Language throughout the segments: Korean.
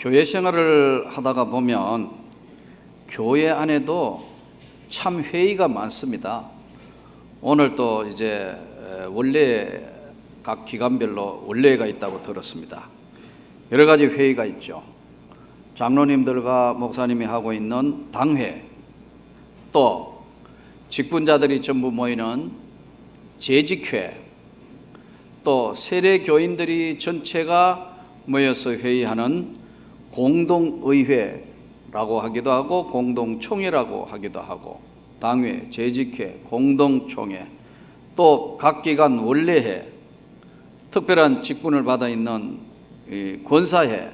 교회 생활을 하다가 보면 교회 안에도 참 회의가 많습니다. 오늘 또 이제 원래 각 기관별로 원래가 있다고 들었습니다. 여러 가지 회의가 있죠. 장로님들과 목사님이 하고 있는 당회, 또 직분자들이 전부 모이는 재직회, 또 세례 교인들이 전체가 모여서 회의하는 공동의회라고 하기도 하고 공동총회라고 하기도 하고, 당회, 재직회, 공동총회, 또 각 기관 원래회, 특별한 직분을 받아 있는 권사회,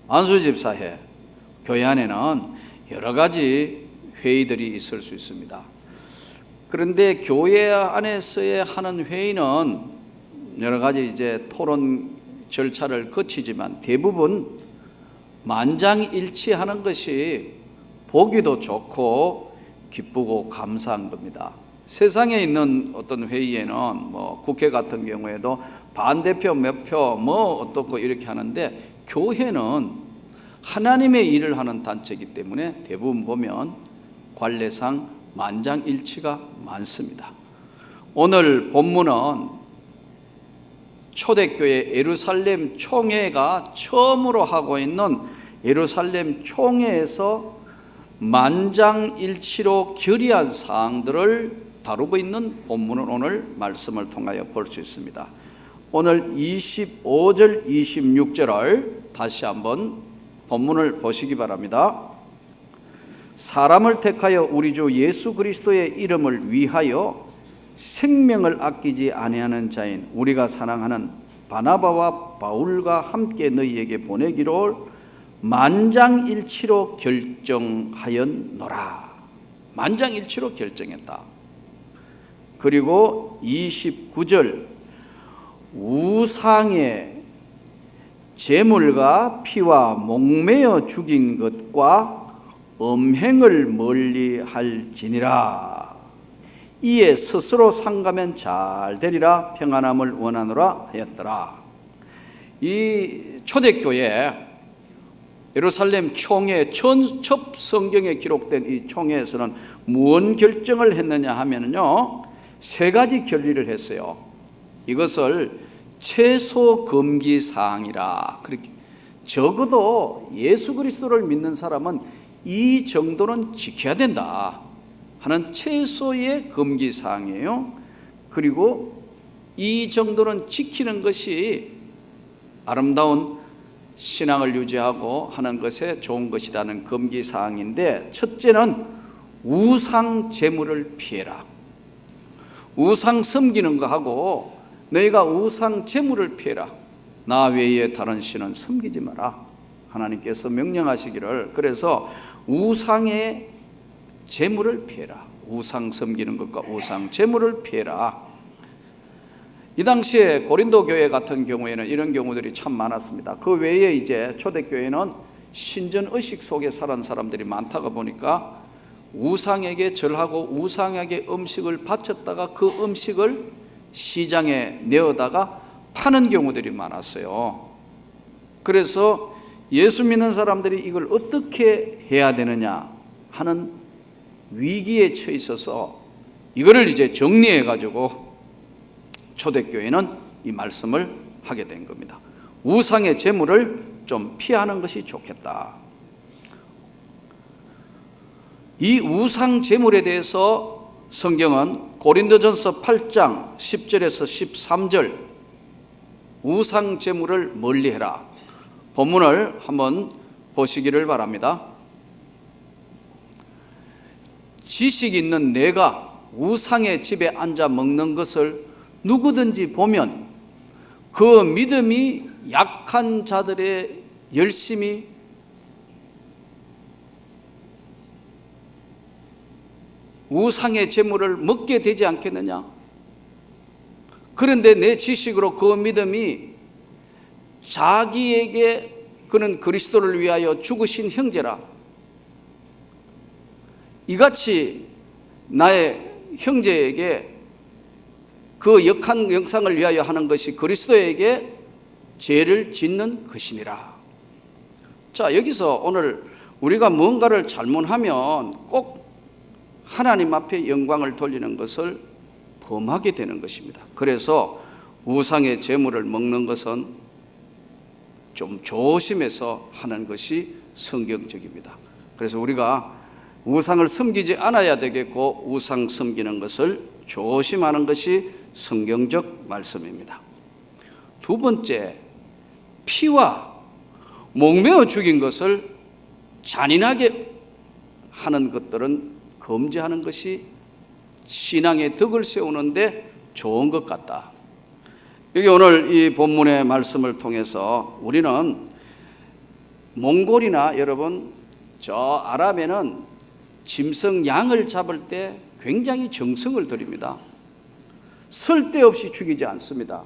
안수집사회, 교회 안에는 여러 가지 회의들이 있을 수 있습니다. 그런데 교회 안에서의 하는 회의는 여러 가지 이제 토론 절차를 거치지만 대부분 만장일치하는 것이 보기도 좋고 기쁘고 감사한 겁니다. 세상에 있는 어떤 회의에는 국회 같은 경우에도 반대표 몇 표 어떻고 이렇게 하는데, 교회는 하나님의 일을 하는 단체이기 때문에 대부분 보면 관례상 만장일치가 많습니다. 오늘 본문은 초대교회 예루살렘 총회가 처음으로 하고 있는 예루살렘 총회에서 만장일치로 결의한 사항들을 다루고 있는 본문을 오늘 말씀을 통하여 볼 수 있습니다. 오늘 25절, 26절을 다시 한번 본문을 보시기 바랍니다. 사람을 택하여 우리 주 예수 그리스도의 이름을 위하여 생명을 아끼지 아니하는 자인 우리가 사랑하는 바나바와 바울과 함께 너희에게 보내기로 만장일치로 결정하였노라. 만장일치로 결정했다. 그리고 29절, 우상의 제물과 피와 목매어 죽인 것과 음행을 멀리할지니라. 이에 스스로 상가면 잘 되리라. 평안함을 원하노라 하였더라. 이 초대교회 예루살렘 총회, 첫 성경에 기록된 이 총회에서는 무슨 결정을 했느냐 하면요, 세 가지 결의를 했어요. 이것을 최소 금기 사항이라. 그렇게 적어도 예수 그리스도를 믿는 사람은 이 정도는 지켜야 된다 하는 최소의 금기 사항이에요. 그리고 이 정도는 지키는 것이 아름다운 신앙을 유지하고 하는 것에 좋은 것이라는 금기 사항인데, 첫째는 우상 제물을 피해라. 우상 섬기는 거 하고 너희가 우상 제물을 피해라. 나 외에 다른 신은 섬기지 마라. 하나님께서 명령하시기를. 그래서 우상의 제물을 피해라. 우상 섬기는 것과 우상 제물을 피해라. 이 당시에 고린도 교회 같은 경우에는 이런 경우들이 참 많았습니다. 그 외에 이제 초대교회는 신전 의식 속에 살은 사람들이 많다가 보니까 우상에게 절하고 우상에게 음식을 바쳤다가 그 음식을 시장에 내어다가 파는 경우들이 많았어요. 그래서 예수 믿는 사람들이 이걸 어떻게 해야 되느냐 하는 위기에 처해 있어서 이거를 이제 정리해 가지고 초대교회는 이 말씀을 하게 된 겁니다. 우상의 제물을 좀 피하는 것이 좋겠다. 이 우상 제물에 대해서 성경은 고린도전서 8장 10절에서 13절, 우상 제물을 멀리해라. 본문을 한번 보시기를 바랍니다. 지식 있는 내가 우상의 집에 앉아 먹는 것을 누구든지 보면 그 믿음이 약한 자들의 열심히 우상의 제물을 먹게 되지 않겠느냐? 그런데 내 지식으로 그 믿음이 자기에게 그는 그리스도를 위하여 죽으신 형제라. 이같이 나의 형제에게 그 역한 영상을 위하여 하는 것이 그리스도에게 죄를 짓는 것이니라. 자, 여기서 오늘 우리가 뭔가를 잘못하면 꼭 하나님 앞에 영광을 돌리는 것을 범하게 되는 것입니다. 그래서 우상의 제물을 먹는 것은 좀 조심해서 하는 것이 성경적입니다. 그래서 우리가 우상을 섬기지 않아야 되겠고 우상 섬기는 것을 조심하는 것이 성경적 말씀입니다. 두 번째, 피와 목매어 죽인 것을 잔인하게 하는 것들은 금지하는 것이 신앙의 덕을 세우는데 좋은 것 같다. 여기 오늘 이 본문의 말씀을 통해서 우리는 몽골이나 여러분 저 아랍에는 짐승 양을 잡을 때 굉장히 정성을 들입니다. 쓸데없이 죽이지 않습니다.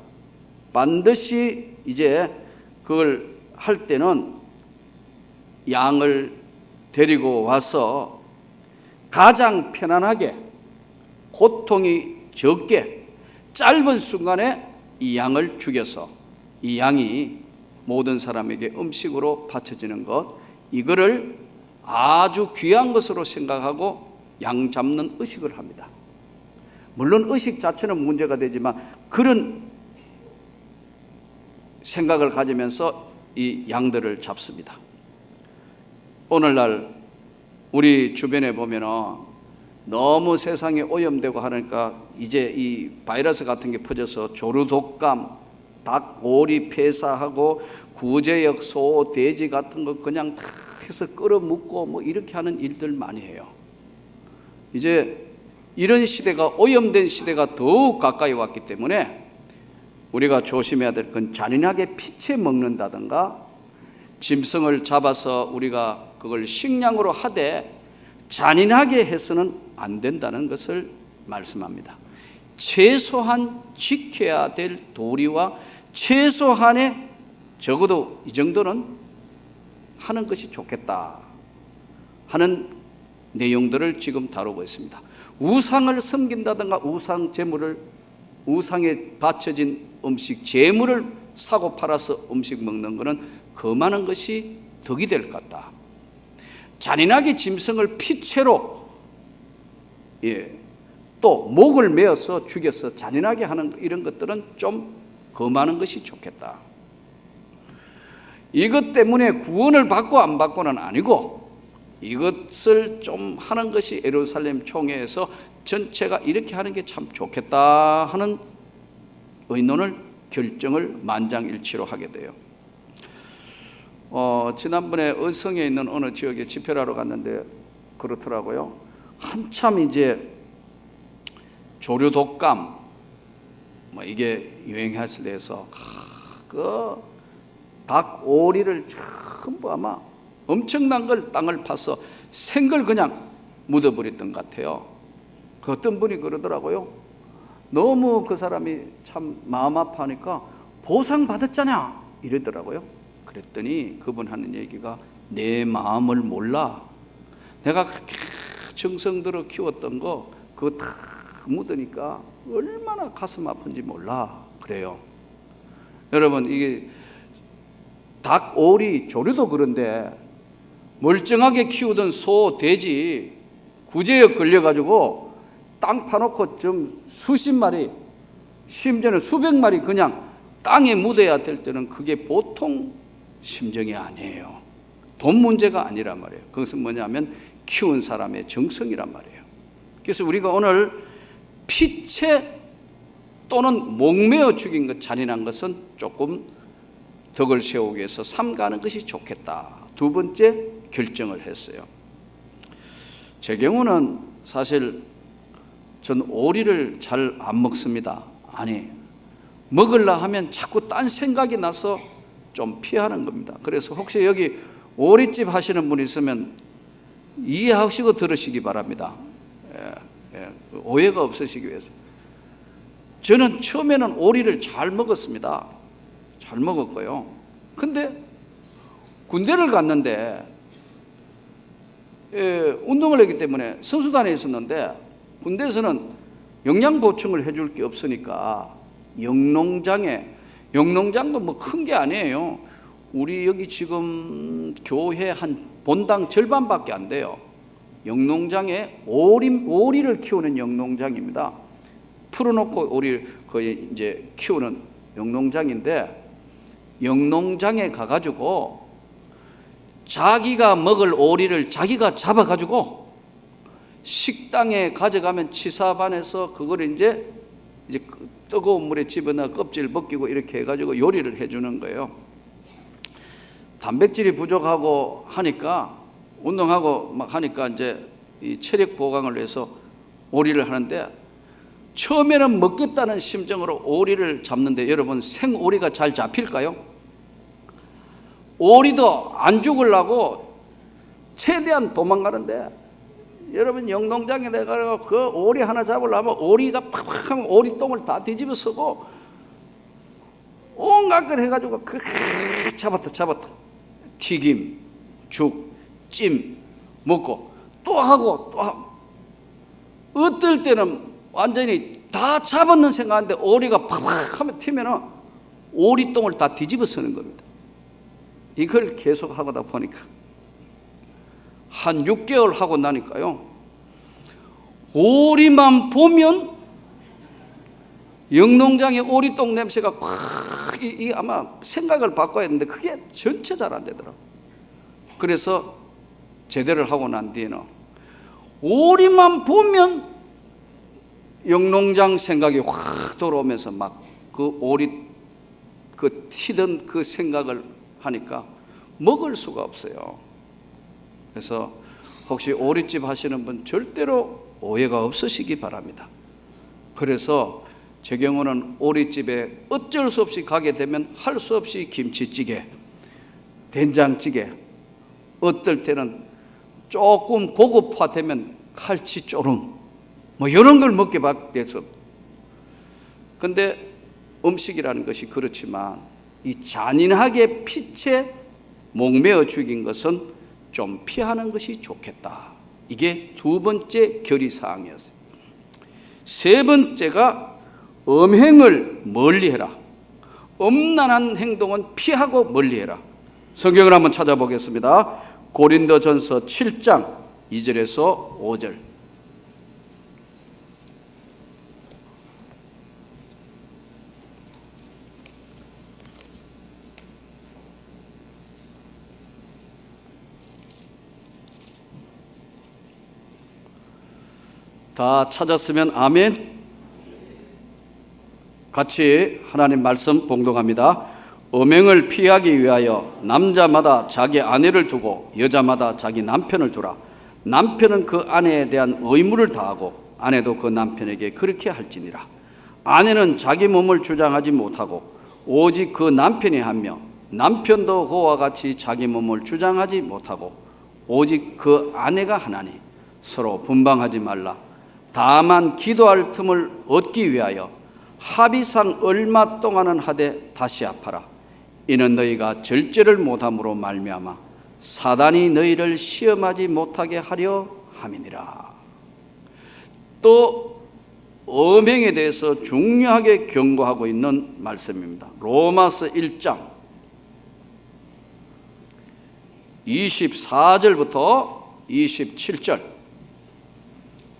반드시 이제 그걸 할 때는 양을 데리고 와서 가장 편안하게 고통이 적게 짧은 순간에 이 양을 죽여서 이 양이 모든 사람에게 음식으로 바쳐지는 것, 이거를 아주 귀한 것으로 생각하고 양 잡는 의식을 합니다. 물론 의식 자체는 문제가 되지만 그런 생각을 가지면서 이 양들을 잡습니다. 오늘날 우리 주변에 보면은 너무 세상에 오염되고 하니까 이제 이 바이러스 같은 게 퍼져서 조류독감, 닭, 오리 폐사하고 구제역, 소, 돼지 같은 거 그냥 다 해서 끌어먹고 뭐 이렇게 하는 일들 많이 해요. 이제 이런 시대가, 오염된 시대가 더욱 가까이 왔기 때문에 우리가 조심해야 될 건 잔인하게 피채 먹는다든가 짐승을 잡아서 우리가 그걸 식량으로 하되 잔인하게 해서는 안 된다는 것을 말씀합니다. 최소한 지켜야 될 도리와 최소한의 적어도 이 정도는 하는 것이 좋겠다 하는 내용들을 지금 다루고 있습니다. 우상을 섬긴다든가 우상 제물을, 우상에 바쳐진 음식 제물을 사고 팔아서 음식 먹는 것은 금하는 것이 덕이 될 것 같다. 잔인하게 짐승을 피채로 또 목을 메어서 죽여서 잔인하게 하는 이런 것들은 좀 금하는 것이 좋겠다. 이것 때문에 구원을 받고 안 받고는 아니고 이것을 좀 하는 것이 예루살렘 총회에서 전체가 이렇게 하는 게 참 좋겠다 하는 의논을, 결정을 만장일치로 하게 돼요. 지난번에 의성에 있는 어느 지역에 집회를 하러 갔는데 그렇더라고요. 한참 이제 조류독감 뭐 이게 유행했을 때에서 그 닭, 오리를 전부 아마 엄청난 걸 땅을 파서 생걸 그냥 묻어버렸던 것 같아요. 그 어떤 분이 그러더라고요. 너무 그 사람이 참 마음 아파하니까 보상 받았잖아 이러더라고요. 그랬더니 그분 하는 얘기가 내 마음을 몰라. 내가 그렇게 정성 들어 키웠던 거 그거 다 묻으니까 얼마나 가슴 아픈지 몰라 그래요. 여러분 이게 닭, 오리, 조류도 그런데 멀쩡하게 키우던 소, 돼지 구제역 걸려가지고 땅 파놓고 좀 수십 마리, 심지어는 수백 마리 그냥 땅에 묻어야 될 때는 그게 보통 심정이 아니에요. 돈 문제가 아니란 말이에요. 그것은 뭐냐면 키운 사람의 정성이란 말이에요. 그래서 우리가 오늘 피채 또는 목매어 죽인 것, 잔인한 것은 조금 덕을 세우기 위해서 삼가하는 것이 좋겠다. 두 번째 결정을 했어요. 제 경우는 사실 전 오리를 잘 안 먹습니다. 아니, 먹으려 하면 자꾸 딴 생각이 나서 좀 피하는 겁니다. 그래서 혹시 여기 오리집 하시는 분 있으면 이해하시고 들으시기 바랍니다. 오해가 없으시기 위해서. 저는 처음에는 오리를 잘 먹었습니다. 잘 먹었고요. 근데 군대를 갔는데 운동을 했기 때문에 선수단에 있었는데 군대에서는 영양 보충을 해줄 게 없으니까 영농장도 뭐 큰 게 아니에요. 우리 여기 지금 교회 한 본당 절반밖에 안 돼요. 영농장에 오리를 키우는 영농장입니다. 풀어놓고 오리를 거의 이제 키우는 영농장인데, 영농장에 가가지고 자기가 먹을 오리를 자기가 잡아가지고 식당에 가져가면 치사반에서 그걸 이제 뜨거운 물에 집어넣어 껍질 벗기고 이렇게 해가지고 요리를 해주는 거예요. 단백질이 부족하고 하니까, 운동하고 막 하니까 이제 이 체력 보강을 위해서 오리를 하는데, 처음에는 먹겠다는 심정으로 오리를 잡는데, 여러분 생오리가 잘 잡힐까요? 오리도 안 죽으려고 최대한 도망가는데, 여러분 영농장에 내가 그 오리 하나 잡으려면 오리가 팍팍 하면 오리똥을 다 뒤집어 쓰고 온갖 걸 해가지고 잡았다. 튀김, 죽, 찜 먹고 또 하고 또 하고, 어떨 때는 완전히 다 잡았는 생각하는데 오리가 팍팍 하면 튀면은 오리똥을 다 뒤집어 쓰는 겁니다. 이걸 계속 하다 보니까 한 6개월 하고 나니까요, 오리만 보면 영농장의 오리똥 냄새가 꽉, 이 아마 생각을 바꿔야 했는데 그게 전체 잘 안 되더라고요. 그래서 제대를 하고 난 뒤에는 오리만 보면 영농장 생각이 확 돌아오면서 막 그 오리 그 튀던 그 생각을 하니까 먹을 수가 없어요. 그래서 혹시 오리집 하시는 분 절대로 오해가 없으시기 바랍니다. 그래서 제 경우는 오리집에 어쩔 수 없이 가게 되면 할 수 없이 김치찌개, 된장찌개, 어떨 때는 조금 고급화되면 칼치조름 뭐 이런 걸 먹게 돼서. 근데 음식이라는 것이 그렇지만 이 잔인하게 피체 목매어 죽인 것은 좀 피하는 것이 좋겠다. 이게 두 번째 결의사항이었어요. 세 번째가 음행을 멀리해라. 음란한 행동은 피하고 멀리해라. 성경을 한번 찾아보겠습니다. 고린도전서 7장 2절에서 5절. 다 찾았으면 아멘. 같이 하나님 말씀 봉독합니다. 음행을 피하기 위하여 남자마다 자기 아내를 두고 여자마다 자기 남편을 두라. 남편은 그 아내에 대한 의무를 다하고 아내도 그 남편에게 그렇게 할지니라. 아내는 자기 몸을 주장하지 못하고 오직 그 남편이 하며 남편도 그와 같이 자기 몸을 주장하지 못하고 오직 그 아내가 하나니 서로 분방하지 말라. 다만 기도할 틈을 얻기 위하여 합의상 얼마 동안은 하되 다시 아파라. 이는 너희가 절제를 못함으로 말미암아 사단이 너희를 시험하지 못하게 하려 함이니라. 또 음행에 대해서 중요하게 경고하고 있는 말씀입니다. 로마서 1장 24절부터 27절.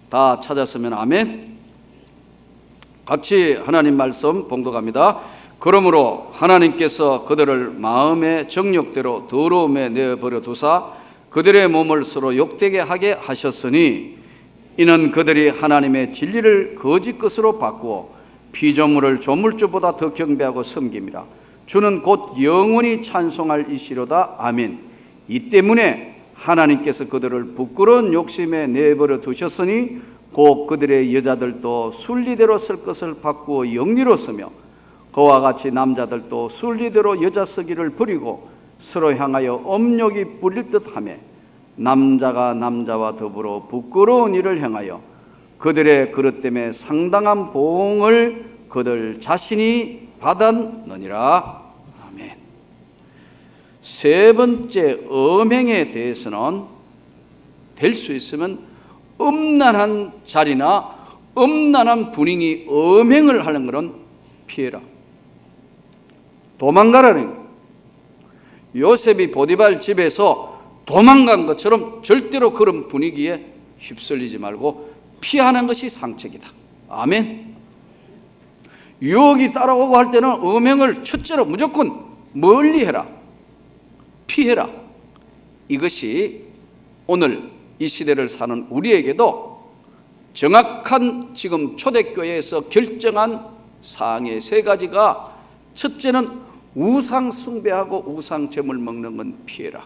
다 찾았으면 아멘. 같이 하나님 말씀 봉독합니다. 그러므로 하나님께서 그들을 마음의 정욕대로 더러움에 내버려 두사 그들의 몸을 서로 욕되게 하게 하셨으니 이는 그들이 하나님의 진리를 거짓 것으로 바꾸어 피조물을 조물주보다 더 경배하고 섬김이라. 주는 곧 영원히 찬송할 이시로다. 아멘. 이 때문에 하나님께서 그들을 부끄러운 욕심에 내버려 두셨으니 곧 그들의 여자들도 순리대로 쓸 것을 바꾸어 영리로 쓰며 그와 같이 남자들도 순리대로 여자 쓰기를 버리고 서로 향하여 업욕이 부릴 듯하며 남자가 남자와 더불어 부끄러운 일을 행하여 그들의 그릇 때문에 상당한 보응을 그들 자신이 받았느니라. 세 번째 음행에 대해서는 될 수 있으면 음란한 자리나 음란한 분위기, 음행을 하는 것은 피해라. 도망가라는 거예요. 요셉이 보디발 집에서 도망간 것처럼 절대로 그런 분위기에 휩쓸리지 말고 피하는 것이 상책이다. 아멘. 유혹이 따라오고 할 때는 음행을 첫째로 무조건 멀리 해라. 피해라. 이것이 오늘 이 시대를 사는 우리에게도 정확한 지금 초대교회에서 결정한 사항의 세 가지가, 첫째는 우상 숭배하고 우상 제물 먹는 건 피해라.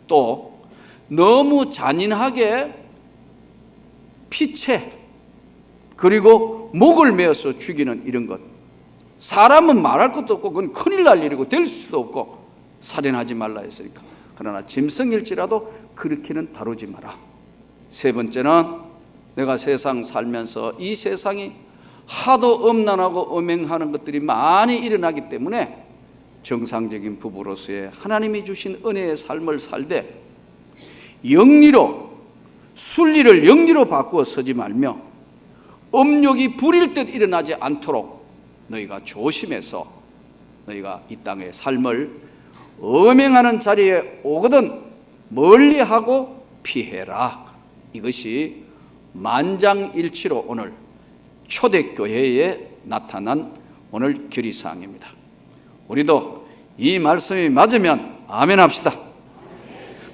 또 너무 잔인하게 피채 그리고 목을 메어서 죽이는 이런 것, 사람은 말할 것도 없고 그건 큰일 날 일이고 될 수도 없고 살인하지 말라 했으니까. 그러나 짐승일지라도 그렇게는 다루지 마라. 세 번째는 내가 세상 살면서 이 세상이 하도 음란하고 음행하는 것들이 많이 일어나기 때문에 정상적인 부부로서의 하나님이 주신 은혜의 삶을 살되 영리로, 순리를 영리로 바꾸어 서지 말며 음욕이 부릴 듯 일어나지 않도록 너희가 조심해서 너희가 이 땅의 삶을 음행하는 자리에 오거든 멀리하고 피해라. 이것이 만장일치로 오늘 초대교회에 나타난 오늘 결의사항입니다. 우리도 이 말씀이 맞으면 아멘 합시다.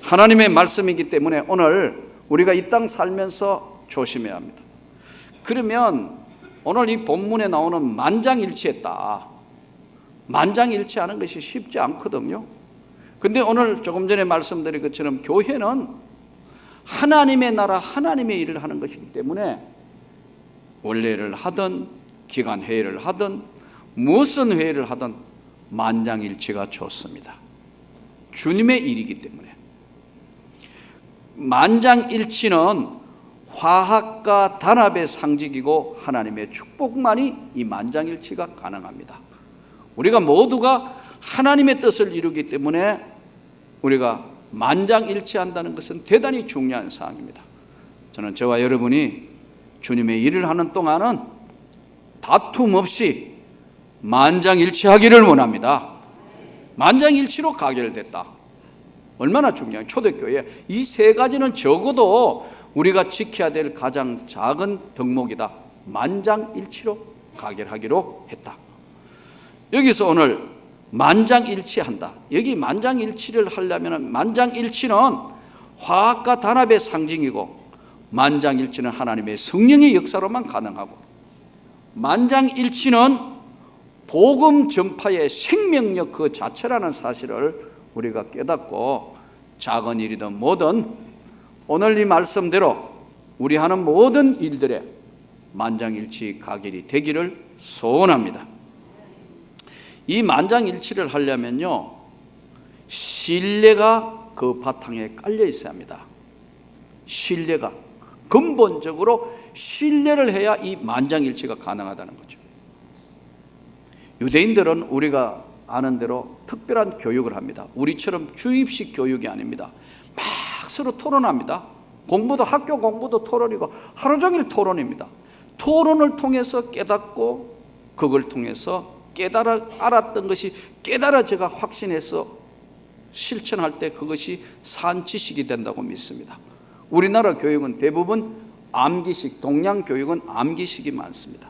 하나님의 말씀이기 때문에 오늘 우리가 이 땅 살면서 조심해야 합니다. 그러면 오늘 이 본문에 나오는 만장일치했다, 만장일치하는 것이 쉽지 않거든요. 근데 오늘 조금 전에 말씀드린 것처럼 교회는 하나님의 나라, 하나님의 일을 하는 것이기 때문에 원래를 하든 기간 회의를 하든 무슨 회의를 하든 만장일치가 좋습니다. 주님의 일이기 때문에. 만장일치는 화합과 단합의 상징이고 하나님의 축복만이 이 만장일치가 가능합니다. 우리가 모두가 하나님의 뜻을 이루기 때문에 우리가 만장일치한다는 것은 대단히 중요한 사항입니다. 저는 저와 여러분이 주님의 일을 하는 동안은 다툼 없이 만장일치하기를 원합니다. 만장일치로 가결됐다. 얼마나 중요해요. 초대교회 이 세 가지는 적어도 우리가 지켜야 될 가장 작은 덕목이다. 만장일치로 가결하기로 했다. 여기서 오늘 만장일치한다. 여기 만장일치를 하려면 만장일치는 화합과 단합의 상징이고 만장일치는 하나님의 성령의 역사로만 가능하고 만장일치는 복음 전파의 생명력 그 자체라는 사실을 우리가 깨닫고 작은 일이든 뭐든 오늘 이 말씀대로 우리 하는 모든 일들에 만장일치 가결이 되기를 소원합니다. 이 만장일치를 하려면요, 신뢰가 그 바탕에 깔려 있어야 합니다. 신뢰가 근본적으로 신뢰를 해야 이 만장일치가 가능하다는 거죠. 유대인들은 우리가 아는 대로 특별한 교육을 합니다. 우리처럼 주입식 교육이 아닙니다. 막 서로 토론합니다. 공부도 학교 공부도 토론이고 하루 종일 토론입니다. 토론을 통해서 깨닫고 그걸 통해서 알았던 것이 깨달아져가 확신해서 실천할 때 그것이 산 지식이 된다고 믿습니다. 우리나라 교육은 대부분 암기식, 동양 교육은 암기식이 많습니다.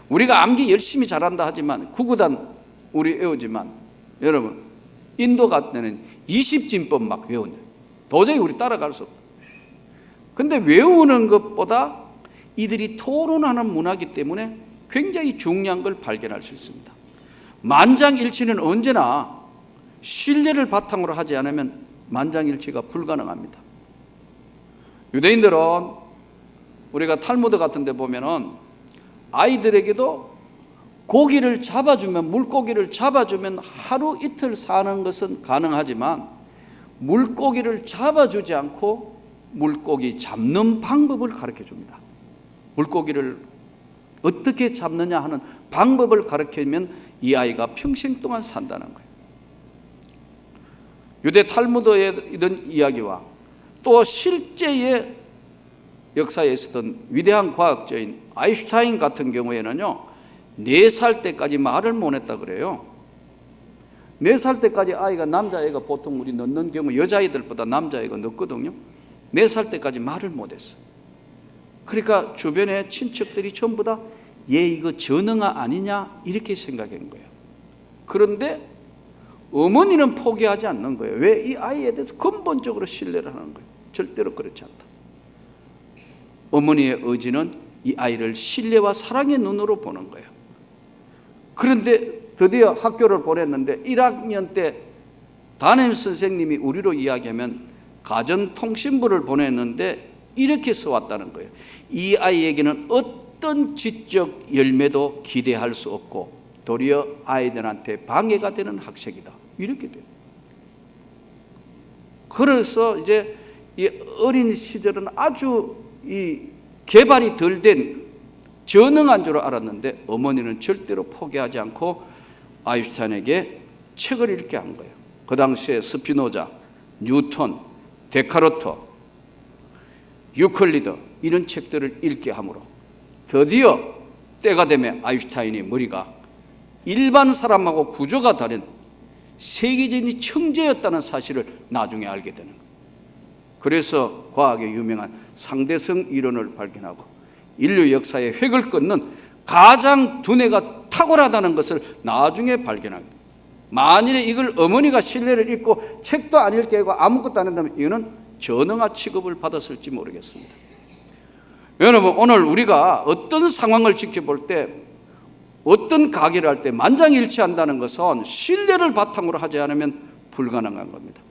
우리가 암기 열심히 잘한다 하지만 구구단 우리 외우지만 여러분 인도 같은 데는 20진법 막 외우는 도저히 우리 따라갈 수 없다. 근데 외우는 것보다 이들이 토론하는 문화이기 때문에 굉장히 중요한 걸 발견할 수 있습니다. 만장일치는 언제나 신뢰를 바탕으로 하지 않으면 만장일치가 불가능합니다. 유대인들은 우리가 탈무드 같은 데 보면은 아이들에게도 고기를 잡아주면, 물고기를 잡아주면 하루 이틀 사는 것은 가능하지만 물고기를 잡아주지 않고 물고기 잡는 방법을 가르쳐 줍니다. 물고기를 어떻게 잡느냐 하는 방법을 가르치면 이 아이가 평생 동안 산다는 거예요. 유대 탈무드의 이런 이야기와 또 실제의 역사에 있었던 위대한 과학자인 아인슈타인 같은 경우에는요, 4살 때까지 말을 못 했다 그래요. 4살 때까지 아이가, 남자아이가 보통 우리 넣는 경우 여자아이들보다 남자아이가 넣거든요. 4살 때까지 말을 못했어요. 그러니까 주변에 친척들이 전부 다 얘 이거 전응아 아니냐 이렇게 생각한 거예요. 그런데 어머니는 포기하지 않는 거예요. 왜? 이 아이에 대해서 근본적으로 신뢰를 하는 거예요. 절대로 그렇지 않다. 어머니의 의지는 이 아이를 신뢰와 사랑의 눈으로 보는 거예요. 그런데 드디어 학교를 보냈는데 1학년 때 담임 선생님이 우리로 이야기하면 가정통신부를 보냈는데 이렇게 써왔다는 거예요. 이 아이에게는 어떤 지적 열매도 기대할 수 없고 도리어 아이들한테 방해가 되는 학생이다. 이렇게 돼요. 그래서 이제 이 어린 시절은 아주 이 개발이 덜 된 전능한 줄 알았는데 어머니는 절대로 포기하지 않고 아인슈타인에게 책을 읽게 한 거예요. 그 당시에 스피노자, 뉴턴, 데카르트, 유클리드 이런 책들을 읽게 함으로 드디어 때가 되면 아인슈타인의 머리가 일반 사람하고 구조가 다른 세계적인 천재였다는 사실을 나중에 알게 되는 거예요. 그래서 과학의 유명한 상대성 이론을 발견하고 인류 역사의 획을 끊는 가장 두뇌가 탁월하다는 것을 나중에 발견합니다. 만일에 이걸 어머니가 신뢰를 잊고 책도 안 읽게 하고 아무것도 안 한다면 이거는 전응아 취급을 받았을지 모르겠습니다. 여러분, 오늘 우리가 어떤 상황을 지켜볼 때, 어떤 가게를 할 때 만장일치한다는 것은 신뢰를 바탕으로 하지 않으면 불가능한 겁니다.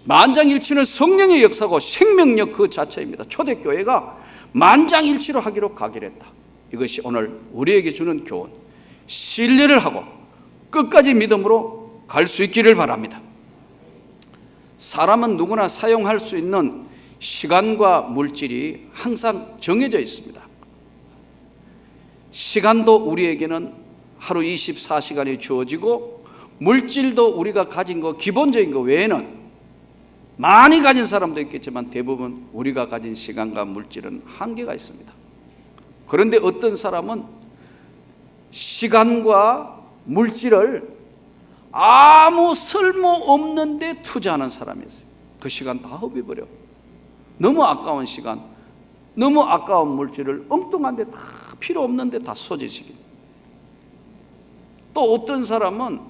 만장일치는 성령의 역사고 생명력 그 자체입니다. 초대교회가 만장일치로 하기로 가결했다. 이것이 오늘 우리에게 주는 교훈. 신뢰를 하고 끝까지 믿음으로 갈 수 있기를 바랍니다. 사람은 누구나 사용할 수 있는 시간과 물질이 항상 정해져 있습니다. 시간도 우리에게는 하루 24시간이 주어지고 물질도 우리가 가진 거 기본적인 거 외에는 많이 가진 사람도 있겠지만 대부분 우리가 가진 시간과 물질은 한계가 있습니다. 그런데 어떤 사람은 시간과 물질을 아무 쓸모없는 데 투자하는 사람이 있어요. 그 시간 다 허비버려. 너무 아까운 시간, 너무 아까운 물질을 엉뚱한 데 다 필요 없는 데 다 쏟으시기. 또 어떤 사람은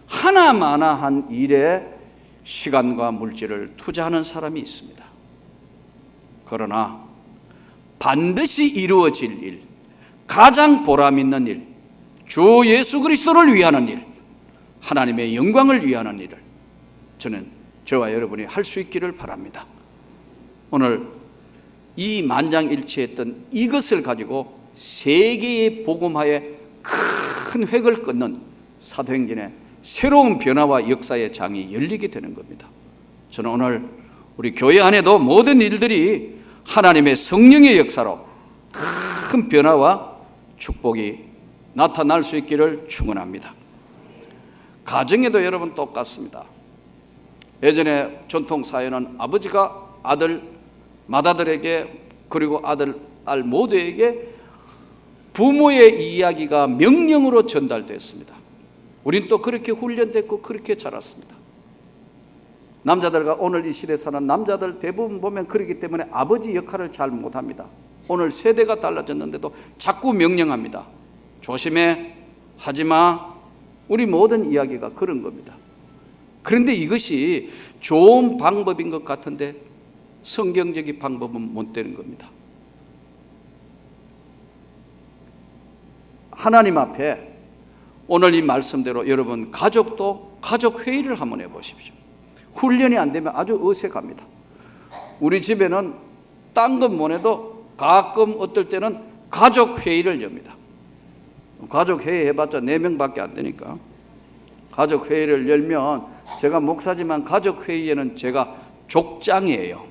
하나마나한 일에 시간과 물질을 투자하는 사람이 있습니다. 그러나 반드시 이루어질 일, 가장 보람 있는 일, 주 예수 그리스도를 위하는 일, 하나님의 영광을 위하는 일을 저는 저와 여러분이 할 수 있기를 바랍니다. 오늘 이 만장일치했던 이것을 가지고 세계의 복음화에 큰 획을 끊는 사도행전의 새로운 변화와 역사의 장이 열리게 되는 겁니다. 저는 오늘 우리 교회 안에도 모든 일들이 하나님의 성령의 역사로 큰 변화와 축복이 나타날 수 있기를 축원합니다. 가정에도 여러분 똑같습니다. 예전에 전통 사회는 아버지가 맏아들에게 그리고 딸 모두에게 부모의 이야기가 명령으로 전달됐습니다. 우린 또 그렇게 훈련됐고 그렇게 자랐습니다. 남자들과 오늘 이 시대에 사는 남자들 대부분 보면 그렇기 때문에 아버지 역할을 잘 못합니다. 오늘 세대가 달라졌는데도 자꾸 명령합니다. 조심해, 하지마. 우리 모든 이야기가 그런 겁니다. 그런데 이것이 좋은 방법인 것 같은데 성경적인 방법은 못 되는 겁니다. 하나님 앞에 오늘 이 말씀대로 여러분 가족도 가족회의를 한번 해보십시오. 훈련이 안 되면 아주 어색합니다. 우리 집에는 딴 건 못해도 가끔 어떨 때는 가족회의를 엽니다. 가족회의 해봤자 4명밖에 안 되니까 가족회의를 열면 제가 목사지만 가족회의에는 제가 족장이에요.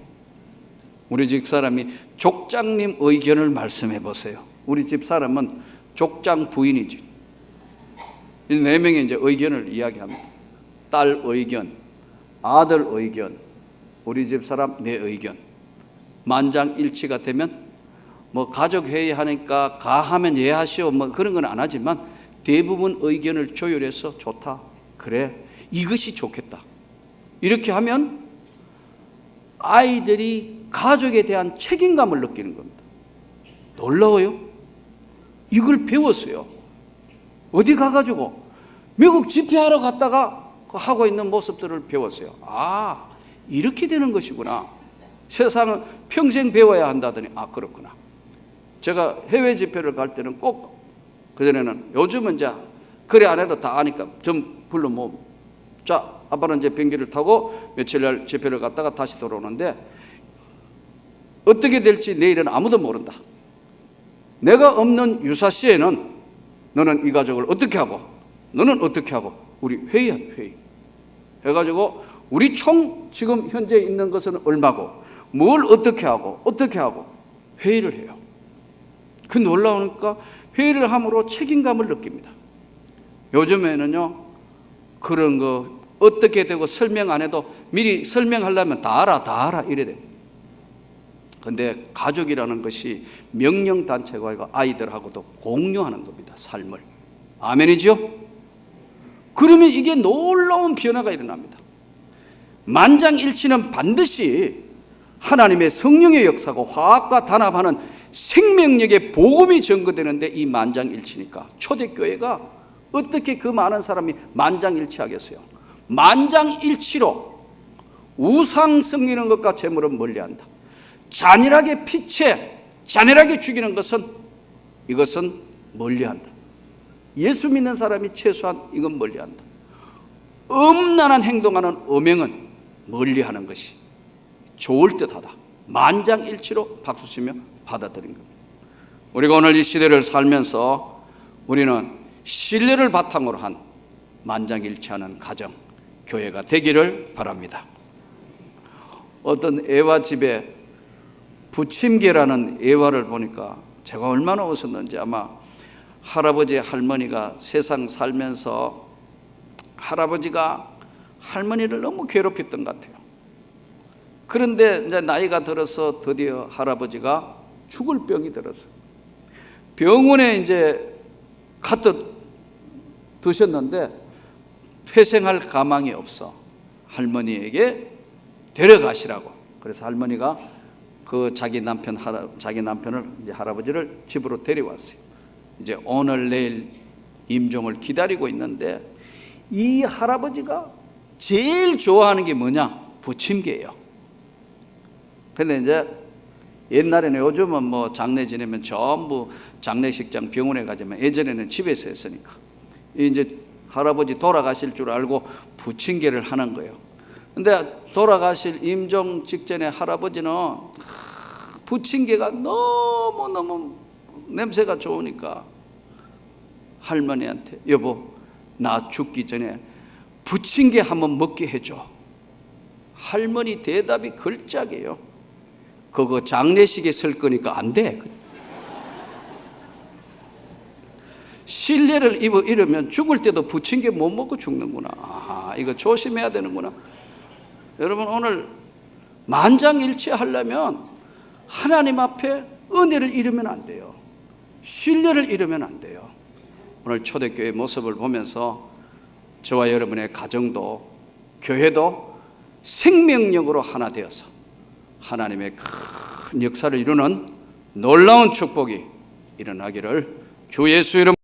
우리 집 사람이 족장님 의견을 말씀해 보세요. 우리 집 사람은 족장 부인이지. 이 4명의 이제 의견을 이야기합니다. 딸 의견, 아들 의견, 우리 집 사람 내 의견. 만장일치가 되면 뭐 가족회의 하니까 가하면 예하시오 뭐 그런 건 안 하지만 대부분 의견을 조율해서 좋다 그래, 이것이 좋겠다. 이렇게 하면 아이들이 가족에 대한 책임감을 느끼는 겁니다. 놀라워요. 이걸 배웠어요. 어디 가가지고 미국 집회하러 갔다가 하고 있는 모습들을 배웠어요. 아, 이렇게 되는 것이구나. 세상은 평생 배워야 한다더니, 아, 그렇구나. 제가 해외 집회를 갈 때는 꼭, 그전에는, 요즘은 이제 그래 안 해도 다 아니까 좀 불러 모으면, 자, 아빠는 이제 비행기를 타고 며칠날 집회를 갔다가 다시 돌아오는데 어떻게 될지 내일은 아무도 모른다. 내가 없는 유사시에는 너는 이 가족을 어떻게 하고 너는 어떻게 하고 우리 회의한 회의 해가지고 우리 총 지금 현재 있는 것은 얼마고 뭘 어떻게 하고 회의를 해요. 그 놀라우니까 회의를 함으로 책임감을 느낍니다. 요즘에는요 그런 거 어떻게 되고 설명 안 해도 미리 설명하려면 다 알아 이래 돼. 근데 가족이라는 것이 명령단체가 아니고 아이들하고도 공유하는 겁니다. 삶을. 아멘이죠? 그러면 이게 놀라운 변화가 일어납니다. 만장일치는 반드시 하나님의 성령의 역사고 화합과 단합하는 생명력의 복음이 전거되는데 이 만장일치니까 초대교회가 어떻게 그 많은 사람이 만장일치하겠어요? 만장일치로 우상 섬기는 것과 재물은 멀리한다. 잔인하게 피체, 잔인하게 죽이는 것은 이것은 멀리한다. 예수 믿는 사람이 최소한 이건 멀리한다. 음란한 행동하는 음행은 멀리하는 것이 좋을 듯하다. 만장일치로 박수치며 받아들인 겁니다. 우리가 오늘 이 시대를 살면서 우리는 신뢰를 바탕으로 한 만장일치하는 가정, 교회가 되기를 바랍니다. 어떤 애와 집에 부침개라는 애화를 보니까 제가 얼마나 웃었는지, 아마 할아버지 할머니가 세상 살면서 할아버지가 할머니를 너무 괴롭혔던 것 같아요. 그런데 이제 나이가 들어서 드디어 할아버지가 죽을 병이 들었어요. 병원에 이제 갖다 두셨는데 회생할 가망이 없어 할머니에게 데려가시라고. 그래서 할머니가 그 자기 남편을 이제 할아버지를 집으로 데려왔어요. 이제 오늘 내일 임종을 기다리고 있는데 이 할아버지가 제일 좋아하는 게 뭐냐? 부침개예요. 근데 이제 옛날에는, 요즘은 뭐 장례 지내면 전부 장례식장 병원에 가지만 예전에는 집에서 했으니까 이제 할아버지 돌아가실 줄 알고 부침개를 하는 거예요. 근데 돌아가실 임종 직전에 할아버지는 부침개가 너무너무 냄새가 좋으니까 할머니한테, 여보, 나 죽기 전에 부침개 한번 먹게 해줘. 할머니 대답이 걸작이에요. 그거 장례식에 쓸 거니까 안 돼. 신뢰를 잃으면 죽을 때도 부침개 못 먹고 죽는구나. 아, 이거 조심해야 되는구나. 여러분, 오늘 만장일치 하려면 하나님 앞에 은혜를 잃으면 안 돼요. 신뢰를 잃으면 안 돼요. 오늘 초대교회 모습을 보면서 저와 여러분의 가정도 교회도 생명력으로 하나 되어서 하나님의 큰 역사를 이루는 놀라운 축복이 일어나기를 주 예수 이름